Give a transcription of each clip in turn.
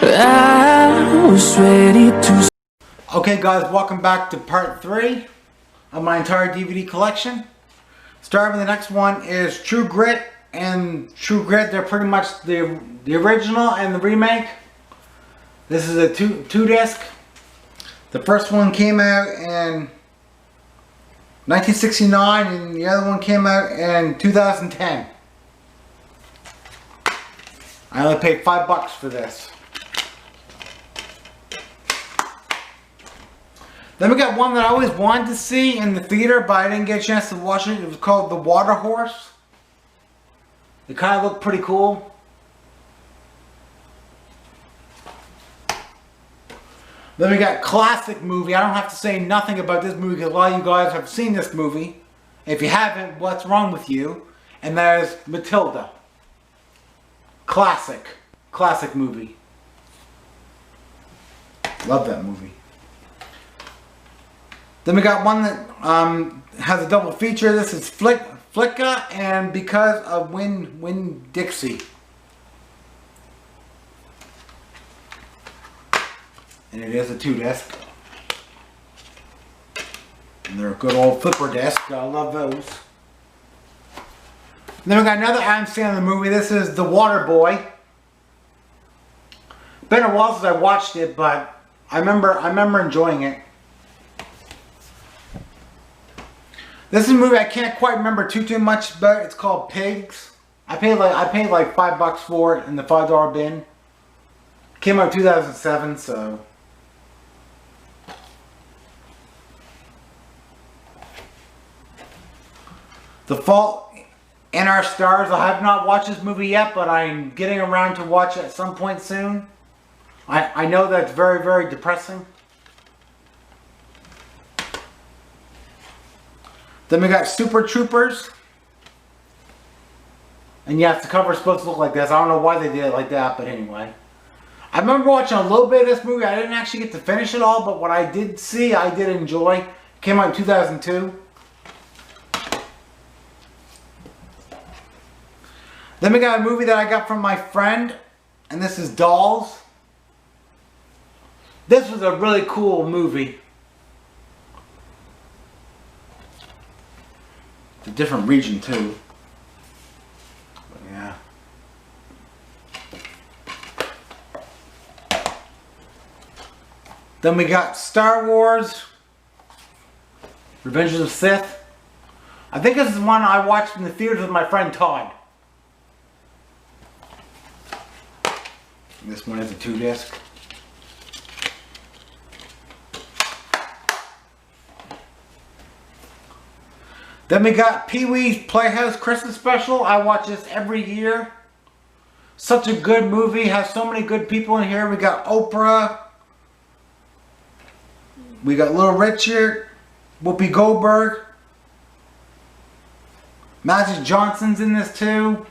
I was ready to. Okay guys, welcome back to part 3 of my entire DVD collection. Starting with the next one is True Grit and True Grit. They're pretty much the original and the remake. This is a two disc. The first one came out in 1969 and the other one came out in 2010. I only paid $5 for this. Then we got one that I always wanted to see in the theater, but I didn't get a chance to watch it. It was called The Water Horse. It kind of looked pretty cool. Then we got classic movie. I don't have to say nothing about this movie because a lot of you guys have seen this movie. If you haven't, what's wrong with you? And that is Matilda. Classic movie. Love that movie. Then we got one that has a double feature. This is Flic and Because of Winn-Dixie. And it is a 2-disc. And they're a good old flipper disc. I love those. And then we got another Adam Sandler movie. This is The Water Boy. Been a while since I watched it, but I remember enjoying it. This is a movie I can't quite remember too much about. It's called Pigs. I paid like $5 for it in the $5 bin. Came out in 2007, so. The Fault in Our Stars. I have not watched this movie yet, but I'm getting around to watch it at some point soon. I know that it's very, very depressing. Then we got Super Troopers. And yes, the cover is supposed to look like this. I don't know why they did it like that, but anyway. I remember watching a little bit of this movie. I didn't actually get to finish it all, but what I did see, I did enjoy. It came out in 2002. Then we got a movie that I got from my friend, and this is Dolls. This was a really cool movie. It's a different region too. But yeah. Then we got Star Wars Revenge of the Sith. I think this is one I watched in the theaters with my friend Todd. This one is a 2-disc. Then we got Peewees Playhouse Christmas Special. I watch this every year. Such a good movie. Has so many good people in here. We got Oprah. We got Little Richard. Whoopi Goldberg. Magic Johnson's in this too.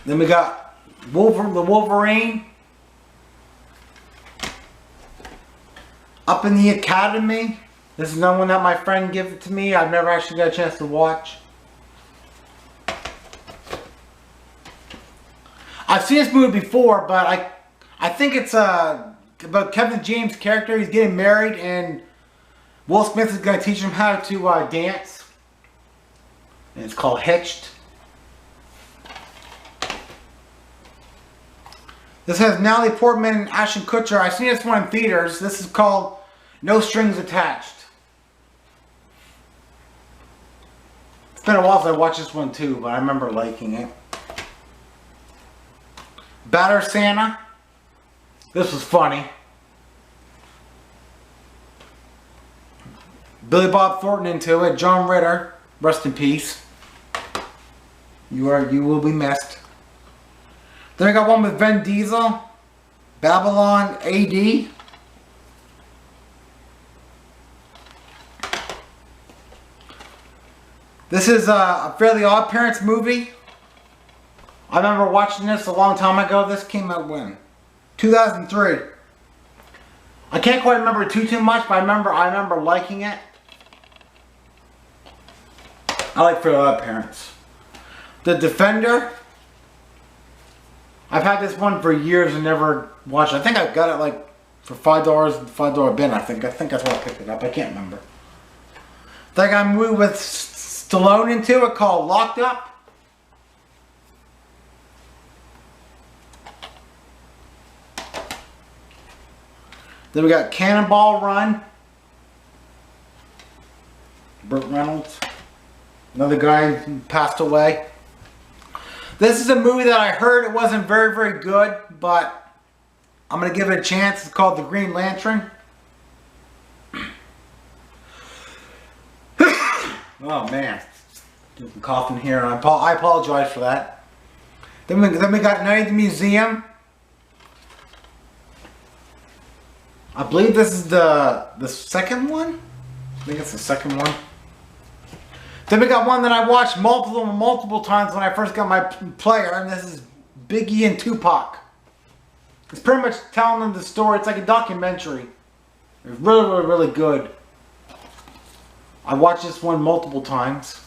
Then we got the Wolverine. Up in the Academy. This is another one that my friend gave it to me. I've never actually got a chance to watch. I've seen this movie before, but I think it's about Kevin James' character. He's getting married and Will Smith is going to teach him how to dance. And it's called Hitched. This has Natalie Portman and Ashton Kutcher. I've seen this one in theaters. This is called No Strings Attached. It's been a while since I watched this one too, but I remember liking it. Batter Santa. This was funny. Billy Bob Thornton into it. John Ritter. Rest in peace. You will be missed. Then I got one with Vin Diesel. Babylon AD. This is a Fairly Odd Parents movie. I remember watching this a long time ago. This came out when? 2003. I can't quite remember too much, but I remember liking it. I like Fairly Odd Parents. The Defender. I've had this one for years and never watched it. I think I got it like for $5, $5 bin. I think that's why I picked it up. I can't remember. Then I got a movie with Stallone into it called Locked Up. Then we got Cannonball Run. Burt Reynolds. Another guy who passed away. This is a movie that I heard it wasn't very, very good, but I'm going to give it a chance. It's called The Green Lantern. Oh man. I'm coughing here, and I apologize for that. Then we got Night at the Museum. I believe this is the second one. I think it's the second one. Then we got one that I watched multiple times when I first got my player, and this is Biggie and Tupac. It's pretty much telling them the story. It's like a documentary. It's really, really good. I watched this one multiple times.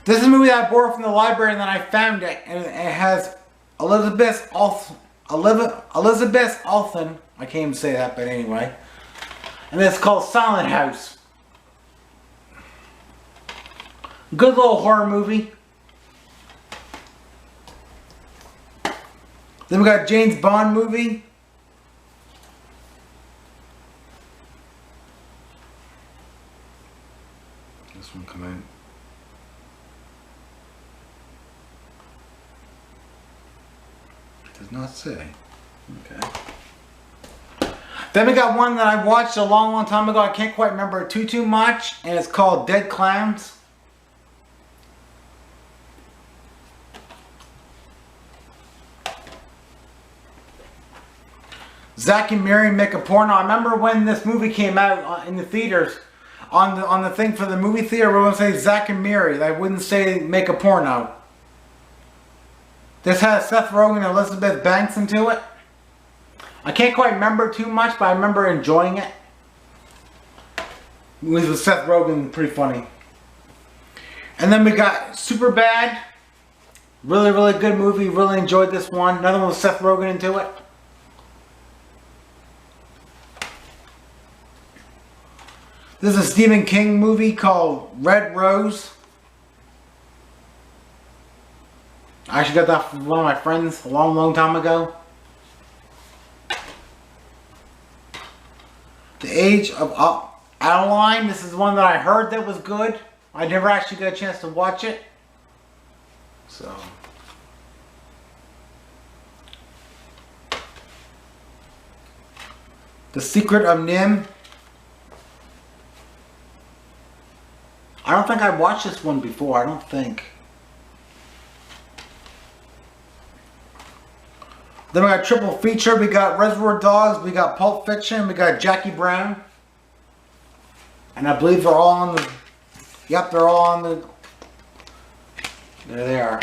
This is a movie that I borrowed from the library, and then I found it, and it has Elizabeth Olsen. I can't even say that, but anyway. And it's called Silent House. Good little horror movie. Then we got James Bond movie. This one come out. It does not say. Okay. Then we got one that I watched a long time ago. I can't quite remember it too much. And it's called Dead Clowns. Zack and Mary Make a Porno. I remember when this movie came out in the theaters, on the thing for the movie theater, we would say Zack and Mary. I wouldn't say Make a Porno. This has Seth Rogen and Elizabeth Banks into it. I can't quite remember too much, but I remember enjoying it. Movies with Seth Rogen, pretty funny. And then we got Superbad. Really, really good movie. Really enjoyed this one. Another one with Seth Rogen into it. This is a Stephen King movie called Red Rose. I actually got that from one of my friends a long time ago. The Age of Adeline. This is one that I heard that was good. I never actually got a chance to watch it. So. The Secret of Nim. I don't think I watched this one before. I don't think. Then we got triple feature. We got Reservoir Dogs. We got Pulp Fiction. We got Jackie Brown. And I believe they're all on the... Yep, they're all on the... There they are.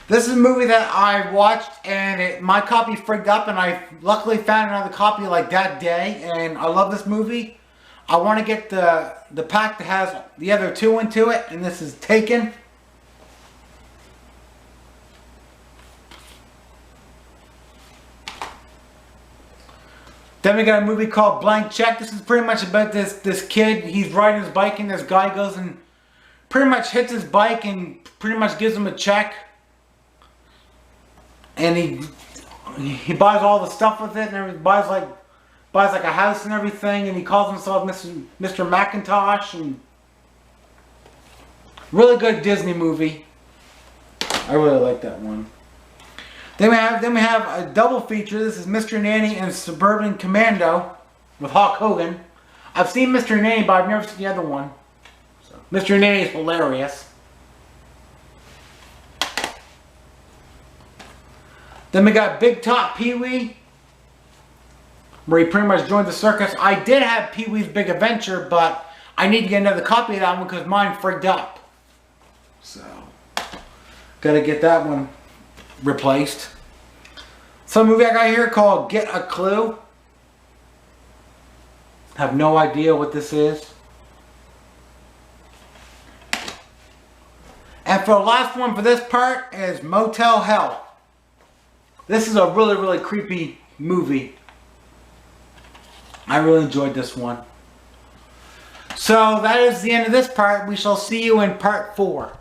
This is a movie that I watched, and my copy frigged up, and I luckily found another copy like that day, and I love this movie. I want to get the pack that has the other two into it, and this is Taken. Then we got a movie called Blank Check. This is pretty much about this kid. He's riding his bike, and this guy goes and pretty much hits his bike and pretty much gives him a check. And he buys all the stuff with it, and buys like a house and everything, and he calls himself Mr. Mcintosh. And really good Disney movie. I really like that one. Then we have a double feature. This is Mr. Nanny and Suburban Commando with Hulk Hogan. I've seen Mr. Nanny, but I've never seen the other one. So, Mr. Nanny is hilarious. Then we got Big Top Pee-wee, where he pretty much joined the circus. I did have Peewees Big Adventure, but I need to get another copy of that one because mine frigged up. So, gotta get that one replaced. Some movie I got here called Get a Clue. Have no idea what this is. And for the last one for this part is Motel Health. This is a really, really creepy movie. I really enjoyed this one. So that is the end of this part. We shall see you in part 4.